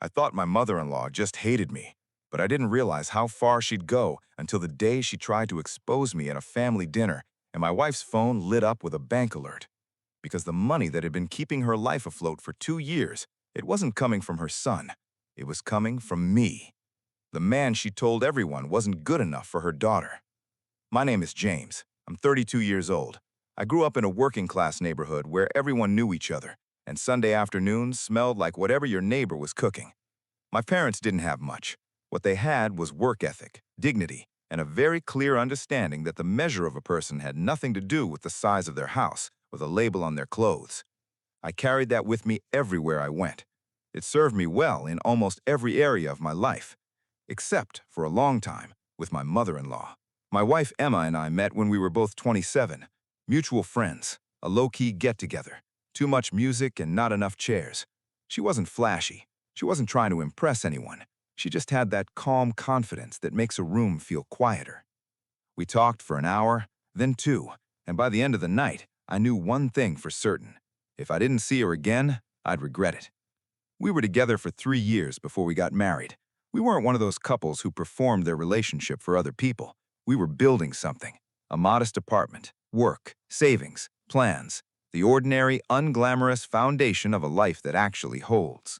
I thought my mother-in-law just hated me, but I didn't realize how far she'd go until the day she tried to expose me at a family dinner and my wife's phone lit up with a bank alert. Because the money that had been keeping her life afloat for 2 years, it wasn't coming from her son. It was coming from me. The man she told everyone wasn't good enough for her daughter. My name is James. I'm 32 years old. I grew up in a working-class neighborhood where everyone knew each other, and Sunday afternoons smelled like whatever your neighbor was cooking. My parents didn't have much. What they had was work ethic, dignity, and a very clear understanding that the measure of a person had nothing to do with the size of their house or the label on their clothes. I carried that with me everywhere I went. It served me well in almost every area of my life, except for a long time with my mother-in-law. My wife Emma and I met when we were both 27, mutual friends, a low-key get-together, too much music and not enough chairs. She wasn't flashy. She wasn't trying to impress anyone. She just had that calm confidence that makes a room feel quieter. We talked for an hour, then two, and by the end of the night, I knew one thing for certain. If I didn't see her again, I'd regret it. We were together for 3 years before we got married. We weren't one of those couples who performed their relationship for other people. We were building something. A modest apartment, work, savings, plans, the ordinary, unglamorous foundation of a life that actually holds.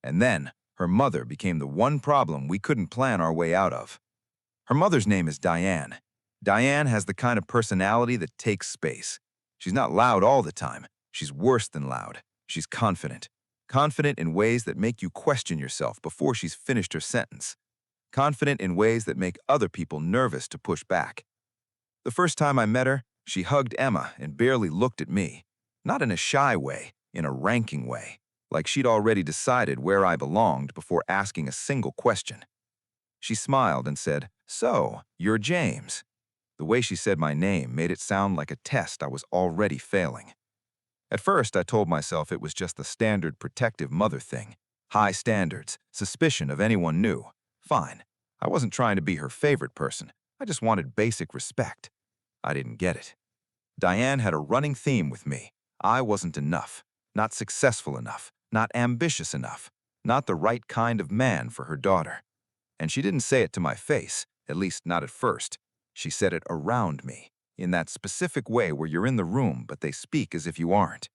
And then, her mother became the one problem we couldn't plan our way out of. Her mother's name is Diane. Diane has the kind of personality that takes space. She's not loud all the time. She's worse than loud. She's confident. Confident in ways that make you question yourself before she's finished her sentence. Confident in ways that make other people nervous to push back. The first time I met her, she hugged Emma and barely looked at me. Not in a shy way, in a ranking way, like she'd already decided where I belonged before asking a single question. She smiled and said, "So, you're James." The way she said my name made it sound like a test I was already failing. At first, I told myself it was just the standard protective mother thing. High standards, suspicion of anyone new. Fine. I wasn't trying to be her favorite person. I just wanted basic respect. I didn't get it. Diane had a running theme with me. I wasn't enough, not successful enough, not ambitious enough, not the right kind of man for her daughter. And she didn't say it to my face, at least not at first. She said it around me, in that specific way where you're in the room but they speak as if you aren't.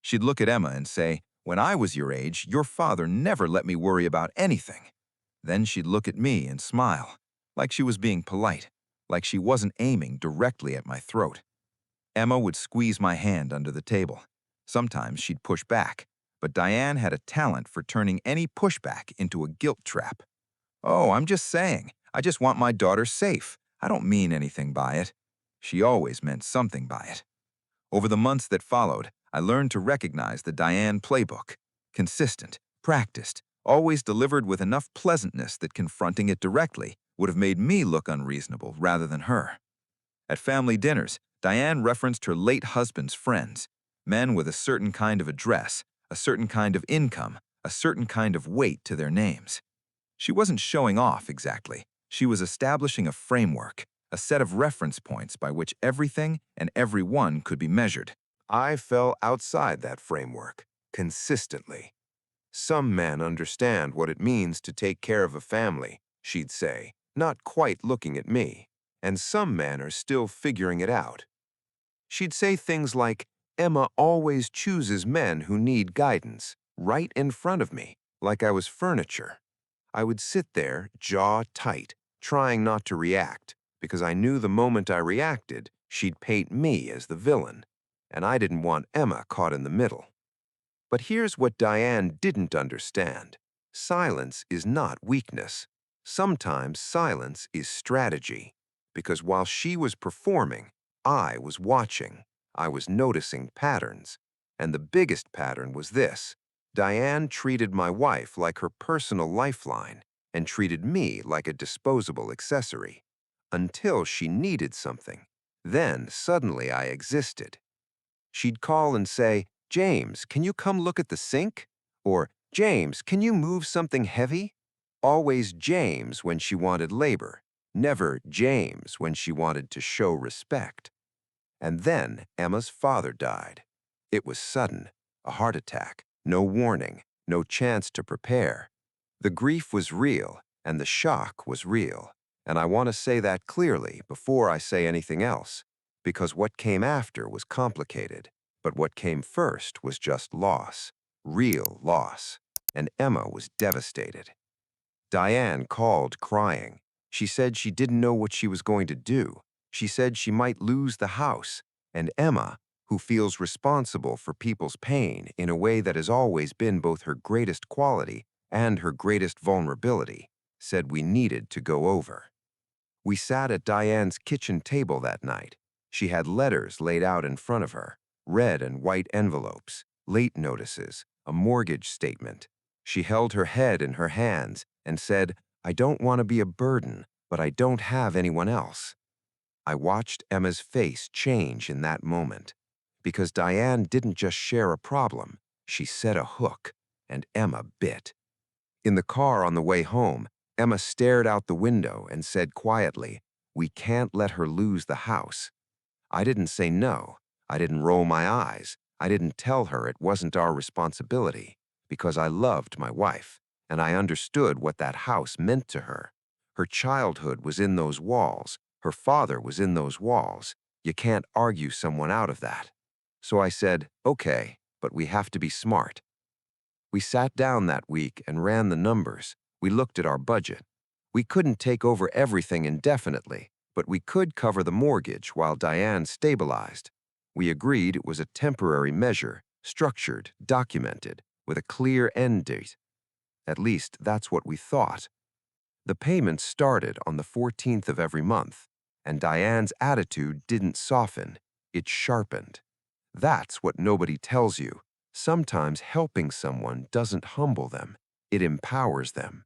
She'd look at Emma and say, "When I was your age, your father never let me worry about anything." Then she'd look at me and smile, like she was being polite, like she wasn't aiming directly at my throat. Emma would squeeze my hand under the table. Sometimes she'd push back, but Diane had a talent for turning any pushback into a guilt trap. "Oh, I'm just saying. I just want my daughter safe. I don't mean anything by it." She always meant something by it. Over the months that followed, I learned to recognize the Diane playbook. Consistent, practiced, always delivered with enough pleasantness that confronting it directly would have made me look unreasonable rather than her. At family dinners, Diane referenced her late husband's friends, men with a certain kind of address, a certain kind of income, a certain kind of weight to their names. She wasn't showing off exactly. She was establishing a framework, a set of reference points by which everything and everyone could be measured. I fell outside that framework, consistently. "Some men understand what it means to take care of a family," she'd say, not quite looking at me, "and some men are still figuring it out." She'd say things like, "Emma always chooses men who need guidance," right in front of me, like I was furniture. I would sit there, jaw tight, trying not to react, because I knew the moment I reacted, she'd paint me as the villain, and I didn't want Emma caught in the middle. But here's what Diane didn't understand. Silence is not weakness. Sometimes silence is strategy, because while she was performing, I was watching. I was noticing patterns. And the biggest pattern was this. Diane treated my wife like her personal lifeline and treated me like a disposable accessory. Until she needed something. Then suddenly I existed. She'd call and say, "James, can you come look at the sink?" Or, "James, can you move something heavy?" Always James when she wanted labor, never James when she wanted to show respect. And then Emma's father died. It was sudden, a heart attack, no warning, no chance to prepare. The grief was real, and the shock was real. And I want to say that clearly before I say anything else, because what came after was complicated, but what came first was just loss, real loss. And Emma was devastated. Diane called crying. She said she didn't know what she was going to do. She said she might lose the house. And Emma, who feels responsible for people's pain in a way that has always been both her greatest quality and her greatest vulnerability, said we needed to go over. We sat at Diane's kitchen table that night. She had letters laid out in front of her, red and white envelopes, late notices, a mortgage statement. She held her head in her hands and said, "I don't want to be a burden, but I don't have anyone else." I watched Emma's face change in that moment, because Diane didn't just share a problem, she set a hook, and Emma bit. In the car on the way home, Emma stared out the window and said quietly, "We can't let her lose the house." I didn't say no. I didn't roll my eyes. I didn't tell her it wasn't our responsibility, because I loved my wife, and I understood what that house meant to her. Her childhood was in those walls. Her father was in those walls. You can't argue someone out of that. So I said, "Okay, but we have to be smart." We sat down that week and ran the numbers. We looked at our budget. We couldn't take over everything indefinitely, but we could cover the mortgage while Diane stabilized. We agreed it was a temporary measure, structured, documented, with a clear end date. At least that's what we thought. The payments started on the 14th of every month, and Diane's attitude didn't soften, it sharpened. That's what nobody tells you. Sometimes helping someone doesn't humble them, it empowers them.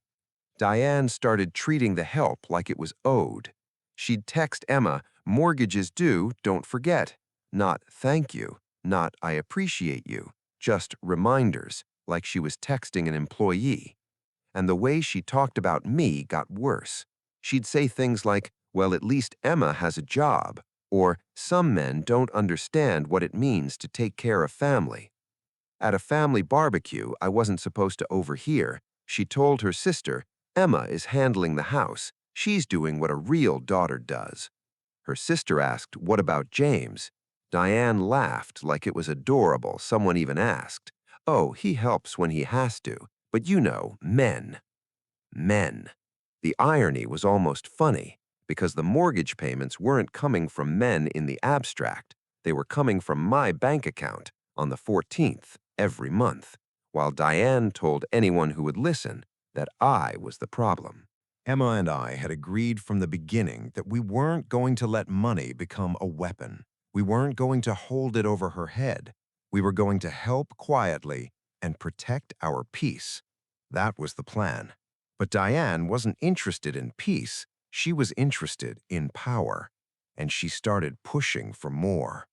Diane started treating the help like it was owed. She'd text Emma, "Mortgage is due, don't forget." Not "thank you," not "I appreciate you," just reminders, like she was texting an employee. And the way she talked about me got worse. She'd say things like, "Well, at least Emma has a job," or "Some men don't understand what it means to take care of family." At a family barbecue I wasn't supposed to overhear, she told her sister, "Emma is handling the house. She's doing what a real daughter does." Her sister asked, "What about James?" Diane laughed like it was adorable someone even asked. "Oh, he helps when he has to, but you know, men." Men. The irony was almost funny, because the mortgage payments weren't coming from men in the abstract. They were coming from my bank account on the 14th every month, while Diane told anyone who would listen that I was the problem. Emma and I had agreed from the beginning that we weren't going to let money become a weapon. We weren't going to hold it over her head. We were going to help quietly and protect our peace. That was the plan. But Diane wasn't interested in peace. She was interested in power, and she started pushing for more.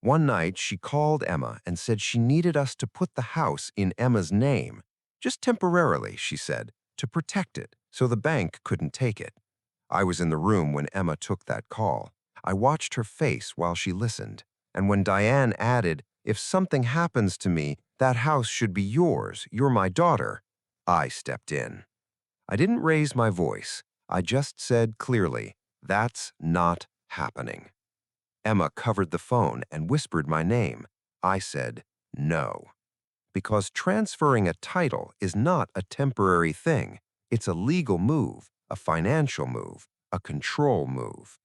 One night, she called Emma and said she needed us to put the house in Emma's name. Just temporarily, she said, to protect it so the bank couldn't take it. I was in the room when Emma took that call. I watched her face while she listened. And when Diane added, "If something happens to me, that house should be yours. You're my daughter," I stepped in. I didn't raise my voice. I just said clearly, "That's not happening." Emma covered the phone and whispered my name. I said, "No." Because transferring a title is not a temporary thing. It's a legal move, a financial move, a control move.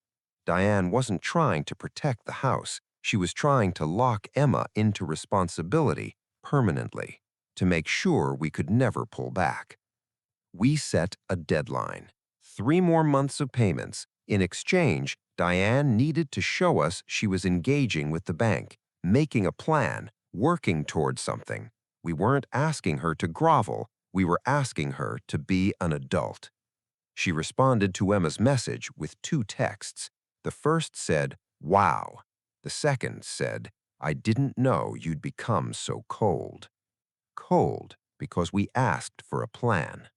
Diane wasn't trying to protect the house. She was trying to lock Emma into responsibility permanently, to make sure we could never pull back. We set a deadline. 3 more months of payments. In exchange, Diane needed to show us she was engaging with the bank, making a plan, working towards something. We weren't asking her to grovel. We were asking her to be an adult. She responded to Emma's message with 2 texts. The first said, "Wow." The second said, "I didn't know you'd become so cold." Cold because we asked for a plan.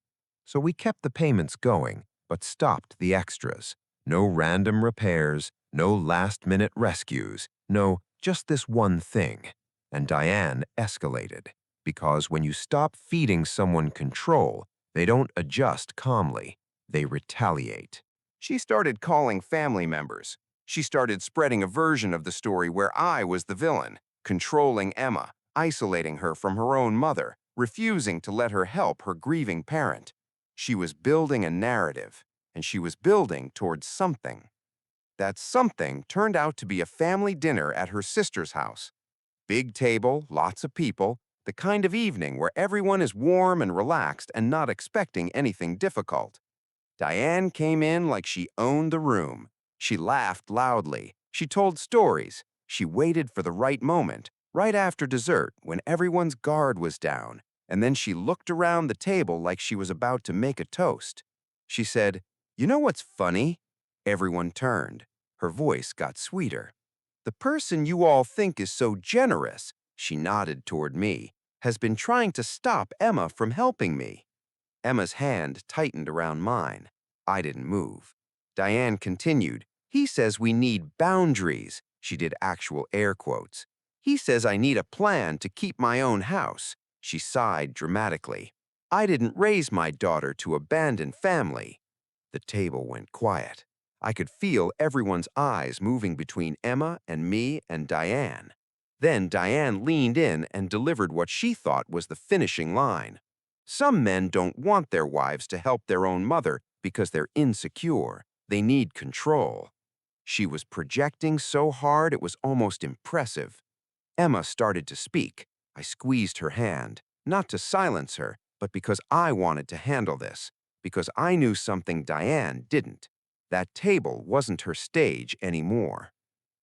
So we kept the payments going, but stopped the extras. No random repairs, no last-minute rescues, no, just this one thing. And Diane escalated, because when you stop feeding someone control, They don't adjust calmly. They retaliate. She started calling family members. She started spreading a version of the story where I was the villain, controlling Emma, isolating her from her own mother, refusing to let her help her grieving parent. She was building a narrative, and she was building towards something. That something turned out to be a family dinner at her sister's house. Big table, lots of people, the kind of evening where everyone is warm and relaxed and not expecting anything difficult. Diane came in like she owned the room. She laughed loudly. She told stories. She waited for the right moment, right after dessert, when everyone's guard was down, and then she looked around the table like she was about to make a toast. She said, "You know what's funny?" Everyone turned. Her voice got sweeter. "The person you all think is so generous," she nodded toward me, "has been trying to stop Emma from helping me." Emma's hand tightened around mine. I didn't move. Diane continued, "He says we need boundaries." She did actual air quotes. "He says I need a plan to keep my own house." She sighed dramatically. "I didn't raise my daughter to abandon family." The table went quiet. I could feel everyone's eyes moving between Emma and me and Diane. Then Diane leaned in and delivered what she thought was the finishing line. "Some men don't want their wives to help their own mother because they're insecure. They need control." She was projecting so hard it was almost impressive. Emma started to speak. I squeezed her hand, not to silence her, but because I wanted to handle this, because I knew something Diane didn't. That table wasn't her stage anymore.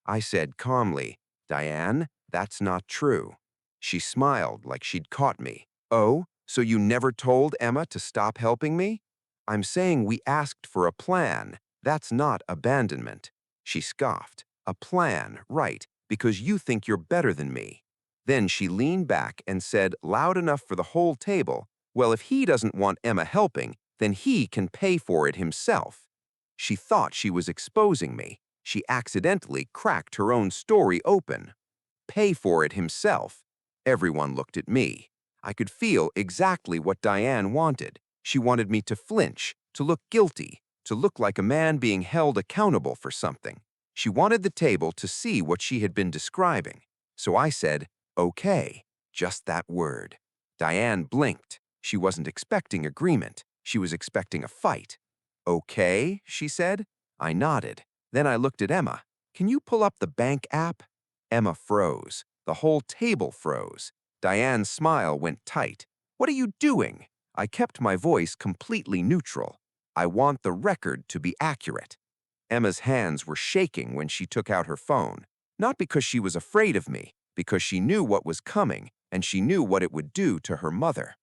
I said calmly, "Diane, that's not true." She smiled like she'd caught me. "Oh, so you never told Emma to stop helping me?" "I'm saying we asked for a plan. That's not abandonment." She scoffed. "A plan, right, because you think you're better than me." Then she leaned back and said, loud enough for the whole table, "Well, if he doesn't want Emma helping, then he can pay for it himself." She thought she was exposing me. She accidentally cracked her own story open. Pay for it himself. Everyone looked at me. I could feel exactly what Diane wanted. She wanted me to flinch, to look guilty, to look like a man being held accountable for something. She wanted the table to see what she had been describing. So I said, "Okay," just that word. Diane blinked. She wasn't expecting agreement. She was expecting a fight. "Okay," she said. I nodded. Then I looked at Emma. "Can you pull up the bank app?" Emma froze. The whole table froze. Diane's smile went tight. "What are you doing?" I kept my voice completely neutral. "I want the record to be accurate." Emma's hands were shaking when she took out her phone. Not because she was afraid of me, because she knew what was coming, and she knew what it would do to her mother.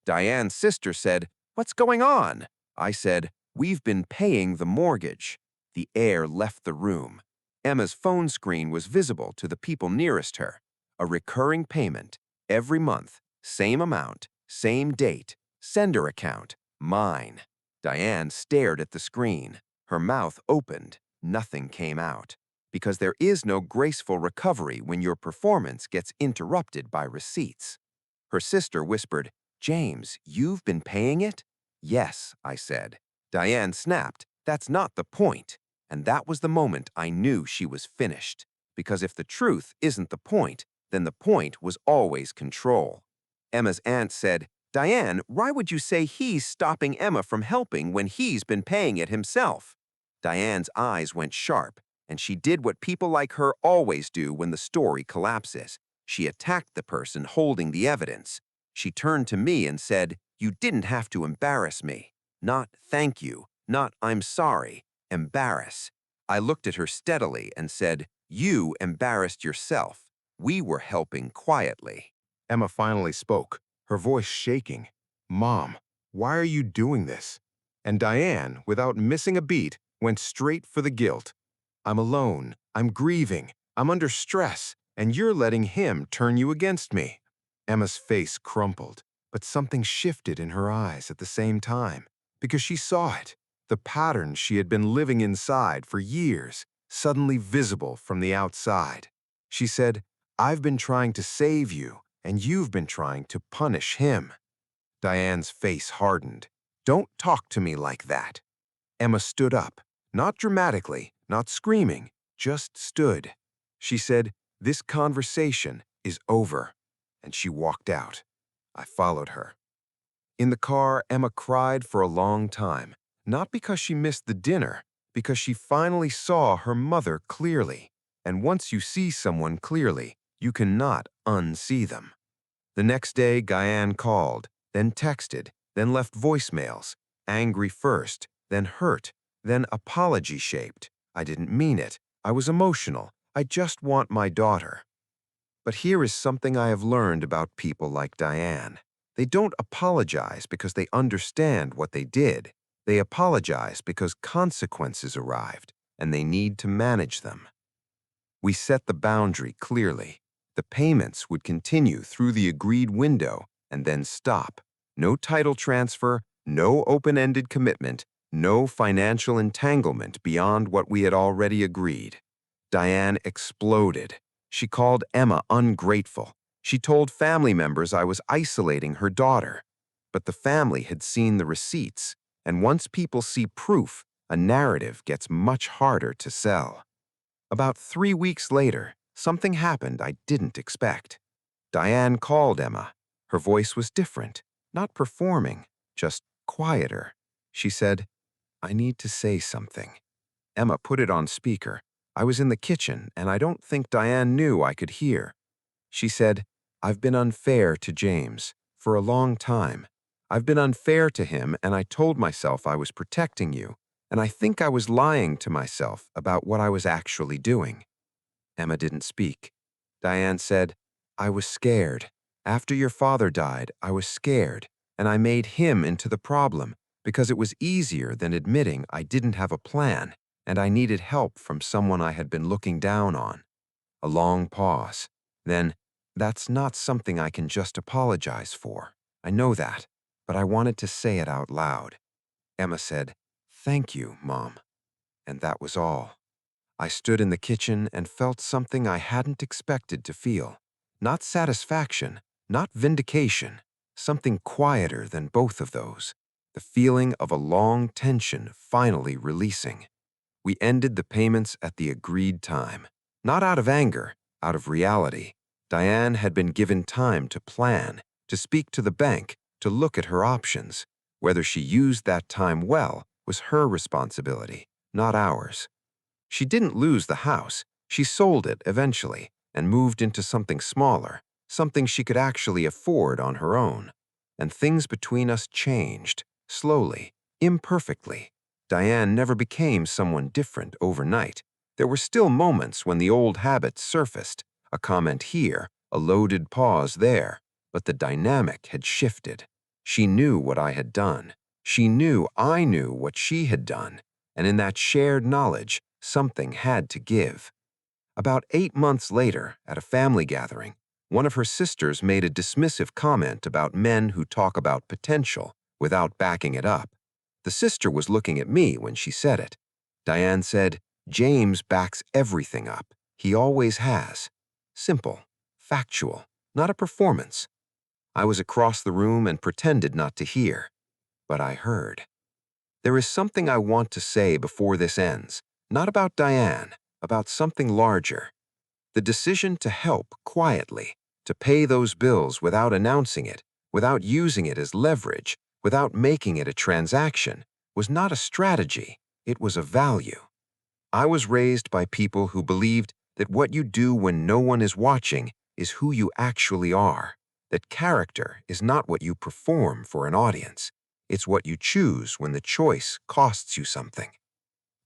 Diane's sister said, "What's going on?" I said, "We've been paying the mortgage." The air left the room. Emma's phone screen was visible to the people nearest her. A recurring payment, every month, same amount, same date, sender account, mine. Diane stared at the screen. Her mouth opened. Nothing came out. Because there is no graceful recovery when your performance gets interrupted by receipts. Her sister whispered, "James, you've been paying it?" "Yes," I said. Diane snapped, "That's not the point." And that was the moment I knew she was finished. Because if the truth isn't the point, then the point was always control. Emma's aunt said, "Diane, why would you say he's stopping Emma from helping when he's been paying it himself?" Diane's eyes went sharp, and she did what people like her always do when the story collapses. She attacked the person holding the evidence. She turned to me and said, "You didn't have to embarrass me. Not thank you, not I'm sorry. Embarrass." I looked at her steadily and said, "You embarrassed yourself. We were helping quietly." Emma finally spoke, her voice shaking. "Mom, why are you doing this?" And Diane, without missing a beat, went straight for the guilt. "I'm alone, I'm grieving, I'm under stress, and you're letting him turn you against me." Emma's face crumpled, but something shifted in her eyes at the same time, because she saw it, the pattern she had been living inside for years, suddenly visible from the outside. She said, "I've been trying to save you, and you've been trying to punish him." Diane's face hardened. Don't talk to me like that. Emma stood up, not dramatically, not screaming, just stood. She said, "This conversation is over," and she walked out. I followed her. In the car, Emma cried for a long time, not because she missed the dinner, because she finally saw her mother clearly. And once you see someone clearly, you cannot unsee them. The next day, Guyan called, then texted, then left voicemails, angry first, then hurt, then apology-shaped. I didn't mean it. I was emotional. I just want my daughter. But here is something I have learned about people like Diane. They don't apologize because they understand what they did. They apologize because consequences arrived, and they need to manage them. We set the boundary clearly. The payments would continue through the agreed window and then stop. No title transfer, no open-ended commitment, no financial entanglement beyond what we had already agreed. Diane exploded. She called Emma ungrateful. She told family members I was isolating her daughter. But the family had seen the receipts, and once people see proof, a narrative gets much harder to sell. About 3 weeks later, something happened I didn't expect. Diane called Emma. Her voice was different, not performing, just quieter. She said, "I need to say something." Emma put it on speaker. I was in the kitchen, and I don't think Diane knew I could hear. She said, "I've been unfair to James for a long time. I've been unfair to him, and I told myself I was protecting you, and I think I was lying to myself about what I was actually doing." Emma didn't speak. Diane said, "I was scared. After your father died, I was scared, and I made him into the problem because it was easier than admitting I didn't have a plan and I needed help from someone I had been looking down on." A long pause. Then, "That's not something I can just apologize for. I know that, but I wanted to say it out loud." Emma said, "Thank you, Mom." And that was all. I stood in the kitchen and felt something I hadn't expected to feel. Not satisfaction, not vindication, something quieter than both of those. The feeling of a long tension finally releasing. We ended the payments at the agreed time. Not out of anger, out of reality. Diane had been given time to plan, to speak to the bank, to look at her options. Whether she used that time well was her responsibility, not ours. She didn't lose the house. She sold it eventually and moved into something smaller, something she could actually afford on her own. And things between us changed, slowly, imperfectly. Diane never became someone different overnight. There were still moments when the old habits surfaced, a comment here, a loaded pause there, but the dynamic had shifted. She knew what I had done. She knew I knew what she had done, and in that shared knowledge, something had to give. About 8 months later, at a family gathering, one of her sisters made a dismissive comment about men who talk about potential without backing it up. The sister was looking at me when she said it. Diane said, "James backs everything up. He always has." Simple, factual, not a performance. I was across the room and pretended not to hear, but I heard. There is something I want to say before this ends, not about Diane, about something larger. The decision to help quietly, to pay those bills without announcing it, without using it as leverage, without making it a transaction, was not a strategy, it was a value. I was raised by people who believed that what you do when no one is watching is who you actually are, that character is not what you perform for an audience. It's what you choose when the choice costs you something.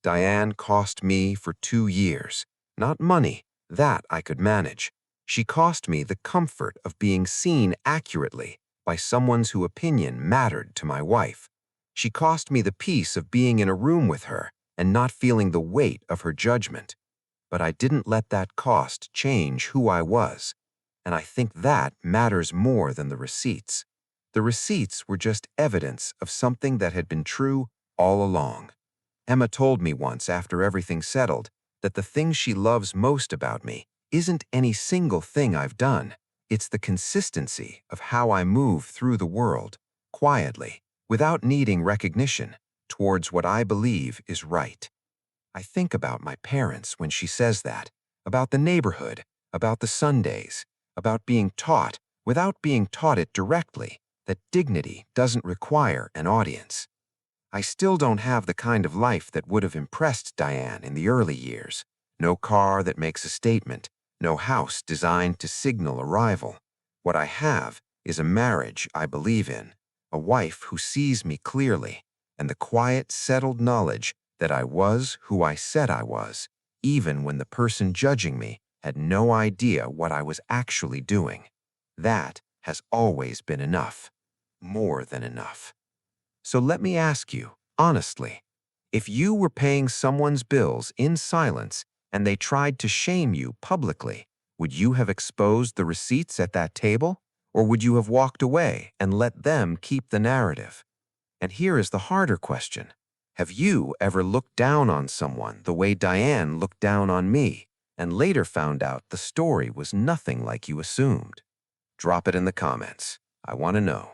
Diane cost me for 2 years. Not money, that I could manage. She cost me the comfort of being seen accurately by someone whose opinion mattered to my wife. She cost me the peace of being in a room with her and not feeling the weight of her judgment. But I didn't let that cost change who I was. And I think that matters more than the receipts. The receipts were just evidence of something that had been true all along. Emma told me once after everything settled that the thing she loves most about me isn't any single thing I've done. It's the consistency of how I move through the world, quietly, without needing recognition, towards what I believe is right. I think about my parents when she says that, about the neighborhood, about the Sundays, about being taught, without being taught it directly, that dignity doesn't require an audience. I still don't have the kind of life that would have impressed Diane in the early years. No car that makes a statement, no house designed to signal arrival. What I have is a marriage I believe in, a wife who sees me clearly, and the quiet, settled knowledge that I was who I said I was, even when the person judging me had no idea what I was actually doing. That has always been enough. More than enough. So let me ask you, honestly, if you were paying someone's bills in silence and they tried to shame you publicly, would you have exposed the receipts at that table? Or would you have walked away and let them keep the narrative? And here is the harder question. Have you ever looked down on someone the way Diane looked down on me and later found out the story was nothing like you assumed? Drop it in the comments. I want to know.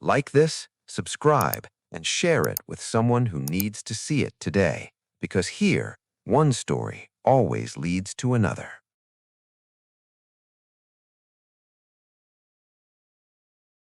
Like this, subscribe, and share it with someone who needs to see it today, because here, one story always leads to another.